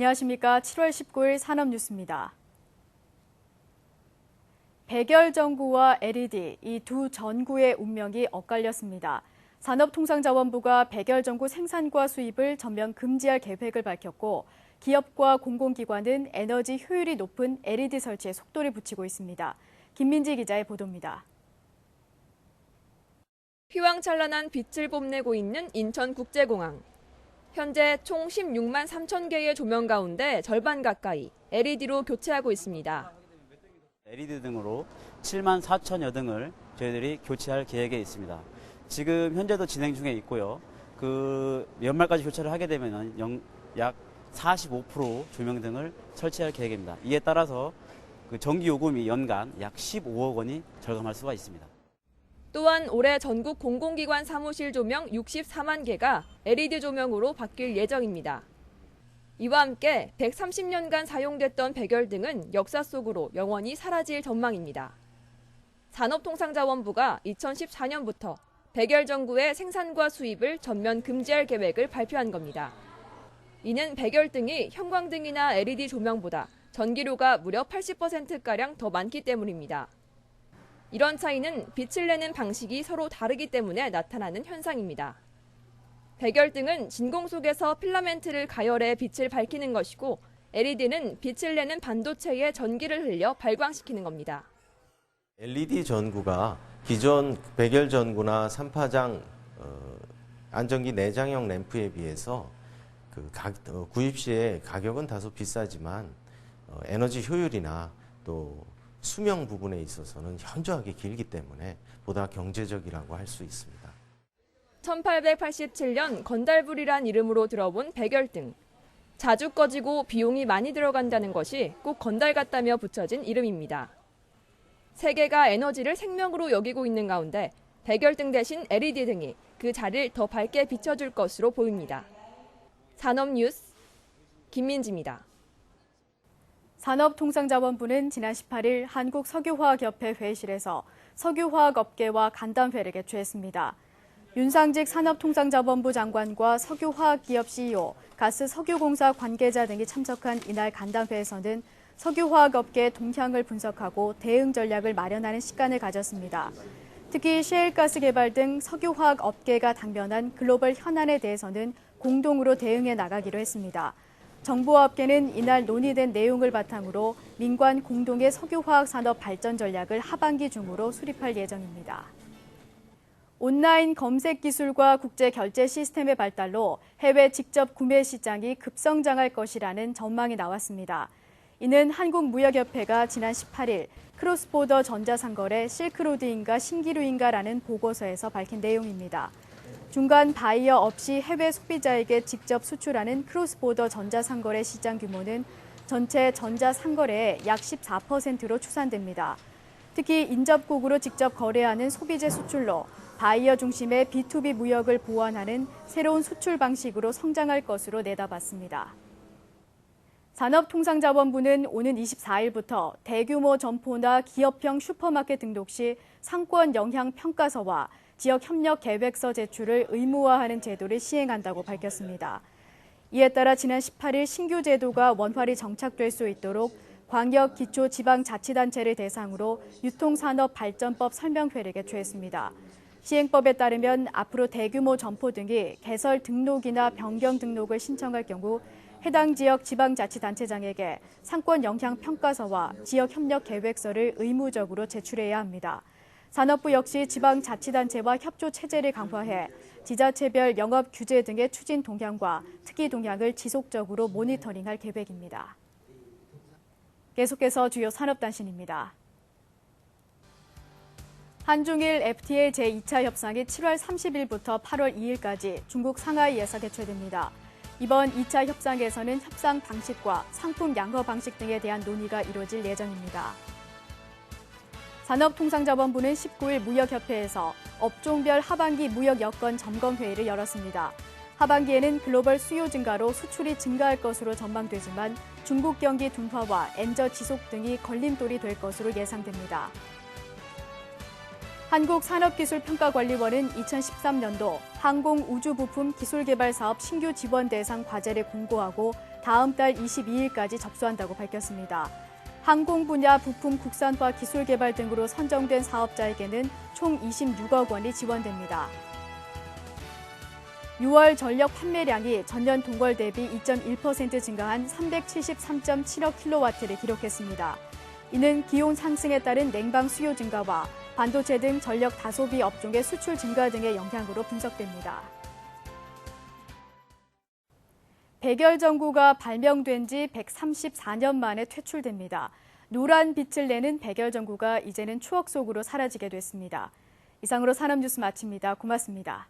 안녕하십니까. 7월 19일 산업뉴스입니다. 백열전구와 LED, 이 두 전구의 운명이 엇갈렸습니다. 산업통상자원부가 백열전구 생산과 수입을 전면 금지할 계획을 밝혔고, 기업과 공공기관은 에너지 효율이 높은 LED 설치에 속도를 붙이고 있습니다. 김민지 기자의 보도입니다. 휘황찬란한 빛을 뽐내고 있는 인천국제공항. 현재 총 16만 3천 개의 조명 가운데 절반 가까이 LED로 교체하고 있습니다. LED 등으로 7만 4천여 등을 저희들이 교체할 계획에 있습니다. 지금 현재도 진행 중에 있고요. 연말까지 교체를 하게 되면 약 45% 조명 등을 설치할 계획입니다. 이에 따라서 전기 요금이 연간 약 15억 원이 절감할 수가 있습니다. 또한 올해 전국 공공기관 사무실 조명 64만 개가 LED 조명으로 바뀔 예정입니다. 이와 함께 130년간 사용됐던 백열등은 역사 속으로 영원히 사라질 전망입니다. 산업통상자원부가 2014년부터 백열전구의 생산과 수입을 전면 금지할 계획을 발표한 겁니다. 이는 백열등이 형광등이나 LED 조명보다 전기료가 무려 80%가량 더 많기 때문입니다. 이런 차이는 빛을 내는 방식이 서로 다르기 때문에 나타나는 현상입니다. 백열등은 진공 속에서 필라멘트를 가열해 빛을 밝히는 것이고, LED는 빛을 내는 반도체에 전기를 흘려 발광시키는 겁니다. LED 전구가 기존 백열전구나 3파장 안전기 내장형 램프에 비해서 구입 시에 가격은 다소 비싸지만 에너지 효율이나 또 수명 부분에 있어서는 현저하게 길기 때문에 보다 경제적이라고 할 수 있습니다. 1887년 건달불이란 이름으로 들어본 백열등. 자주 꺼지고 비용이 많이 들어간다는 것이 꼭 건달 같다며 붙여진 이름입니다. 세계가 에너지를 생명으로 여기고 있는 가운데 백열등 대신 LED 등이 그 자리를 더 밝게 비춰줄 것으로 보입니다. 산업뉴스 김민지입니다. 산업통상자원부는 지난 18일 한국석유화학협회 회의실에서 석유화학업계와 간담회를 개최했습니다. 윤상직 산업통상자원부 장관과 석유화학기업 CEO, 가스석유공사 관계자 등이 참석한 이날 간담회에서는 석유화학업계의 동향을 분석하고 대응 전략을 마련하는 시간을 가졌습니다. 특히 셰일가스 개발 등 석유화학업계가 당면한 글로벌 현안에 대해서는 공동으로 대응해 나가기로 했습니다. 정부와 업계는 이날 논의된 내용을 바탕으로 민관 공동의 석유화학 산업 발전 전략을 하반기 중으로 수립할 예정입니다. 온라인 검색 기술과 국제 결제 시스템의 발달로 해외 직접 구매 시장이 급성장할 것이라는 전망이 나왔습니다. 이는 한국무역협회가 지난 18일 크로스보더 전자상거래 실크로드인가 신기루인가라는 보고서에서 밝힌 내용입니다. 중간 바이어 없이 해외 소비자에게 직접 수출하는 크로스보더 전자상거래 시장 규모는 전체 전자상거래의 약 14%로 추산됩니다. 특히 인접국으로 직접 거래하는 소비재 수출로 바이어 중심의 B2B 무역을 보완하는 새로운 수출 방식으로 성장할 것으로 내다봤습니다. 산업통상자원부는 오는 24일부터 대규모 점포나 기업형 슈퍼마켓 등록 시 상권 영향 평가서와 지역 협력 계획서 제출을 의무화하는 제도를 시행한다고 밝혔습니다. 이에 따라 지난 18일 신규 제도가 원활히 정착될 수 있도록 광역 기초지방자치단체를 대상으로 유통산업발전법 설명회를 개최했습니다. 시행법에 따르면 앞으로 대규모 점포 등이 개설 등록이나 변경 등록을 신청할 경우 해당 지역 지방자치단체장에게 상권 영향 평가서와 지역 협력 계획서를 의무적으로 제출해야 합니다. 산업부 역시 지방자치단체와 협조 체제를 강화해 지자체별 영업 규제 등의 추진 동향과 특이 동향을 지속적으로 모니터링할 계획입니다. 계속해서 주요 산업단신입니다. 한중일 FTA 제2차 협상이 7월 30일부터 8월 2일까지 중국 상하이에서 개최됩니다. 이번 2차 협상에서는 협상 방식과 상품 양호 방식 등에 대한 논의가 이루어질 예정입니다. 산업통상자원부는 19일 무역협회에서 업종별 하반기 무역 여건 점검 회의를 열었습니다. 하반기에는 글로벌 수요 증가로 수출이 증가할 것으로 전망되지만 중국 경기 둔화와 엔저 지속 등이 걸림돌이 될 것으로 예상됩니다. 한국산업기술평가관리원은 2013년도 항공우주부품 기술개발 사업 신규 지원 대상 과제를 공고하고 다음 달 22일까지 접수한다고 밝혔습니다. 항공 분야 부품 국산화 기술 개발 등으로 선정된 사업자에게는 총 26억 원이 지원됩니다. 6월 전력 판매량이 전년 동월 대비 2.1% 증가한 373.7억 킬로와트를 기록했습니다. 이는 기온 상승에 따른 냉방 수요 증가와 반도체 등 전력 다소비 업종의 수출 증가 등의 영향으로 분석됩니다. 백열전구가 발명된 지 134년 만에 퇴출됩니다. 노란 빛을 내는 백열전구가 이제는 추억 속으로 사라지게 됐습니다. 이상으로 산업뉴스 마칩니다. 고맙습니다.